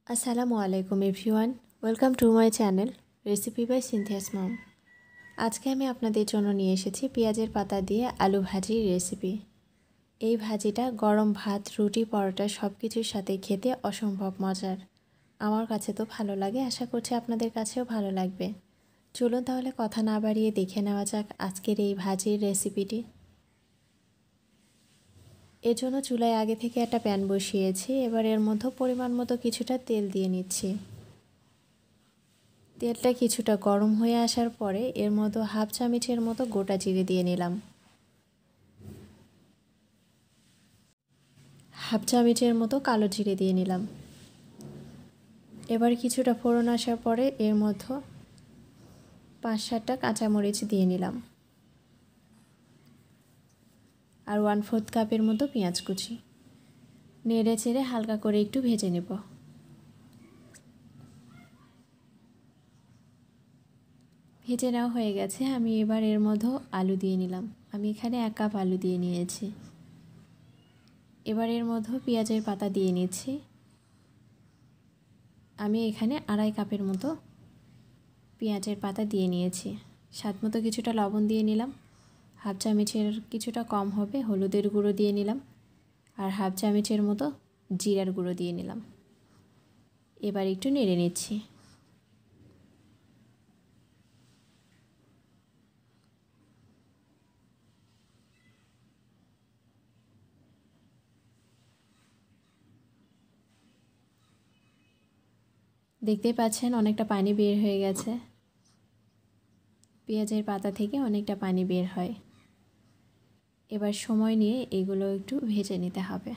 আসসালামু আলাইকুম everyone, welcome to my channel recipe by Cynthia's mom. আজকে আমি আপনাদের জন্য নিয়ে এসেছি পেঁয়াজের পাতা দিয়ে আলু ভাজির রেসিপি। এই ভাজিটা গরম ভাত, রুটি, পরোটা সব কিছুর সাথে খেতে অসম্ভব মজার। আমার কাছে তো ভালো লাগে, আশা করছি আপনাদের কাছেও ভালো লাগবে। চলুন তাহলে কথা না বাড়িয়ে দেখে নেওয়া যাক আজকের এই ভাজির রেসিপিটি। এর জন্য চুলায় আগে থেকে একটা প্যান বসিয়েছি। এবার এর মধ্যে পরিমাণ মতো কিছুটা তেল দিয়ে নিচ্ছি। তেলটা কিছুটা গরম হয়ে আসার পরে এর মধ্যে হাফ চামচের মতো গোটা জিরে দিয়ে নিলাম। হাফ চামচের মতো কালো জিরে দিয়ে নিলাম। এবার কিছুটা ফোড়ন আসার পরে এর মধ্যে 5-7টা কাঁচামরিচ দিয়ে নিলাম আর 1/4 কাপের মতো পেঁয়াজ কুচি। নেড়ে চেড়ে হালকা করে একটু ভেজে নেব। ভেজে নেওয়া হয়ে গেছে। আমি এবার এর মধ্যে আলু দিয়ে নিলাম। আমি এখানে 1 কাপ আলু দিয়ে নিয়েছি। এবার এর মধ্যে পেঁয়াজের পাতা দিয়ে নিচ্ছি। আমি এখানে 2.5 কাপের মতো পেঁয়াজের পাতা দিয়ে নিয়েছি। স্বাদ মতো কিছুটা লবণ দিয়ে নিলাম। হাফ চামচের কিছুটা কম হবে হলুদের গুঁড়ো দিয়ে নিলাম আর হাফ চামচের মতো জিরার গুঁড়ো দিয়ে নিলাম। এবার একটু নেড়ে নিচ্ছি। দেখতেই পাচ্ছেন অনেকটা পানি বের হয়ে গেছে। পেঁয়াজের পাতা থেকে অনেকটা পানি বের হয়। এবার সময় নিয়ে এগুলো একটু ভেজে নিতে হবে।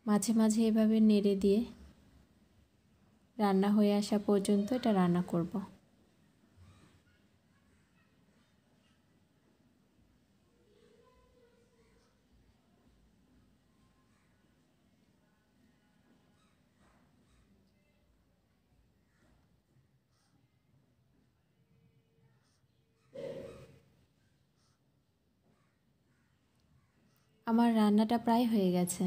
মাঝে মাঝে এভাবে নেড়ে দিয়ে রান্না হয়ে আসা পর্যন্ত এটা রান্না করব। আমার রান্নাটা প্রায় হয়ে গেছে।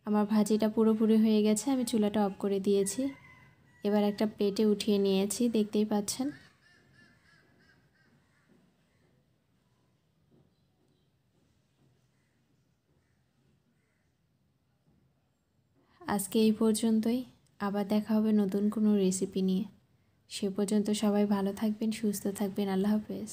আমার ভাজিটা পুরোপুরি হয়ে গেছে। আমি চুলাটা অফ করে দিয়েছি। এবার একটা প্লেটে উঠিয়ে নিয়েছি, দেখতেই পাচ্ছেন। আজকে এই পর্যন্তই। আবার দেখা হবে নতুন কোনো রেসিপি নিয়ে। সে পর্যন্ত সবাই ভালো থাকবেন, সুস্থ থাকবেন। আল্লাহ হাফেজ।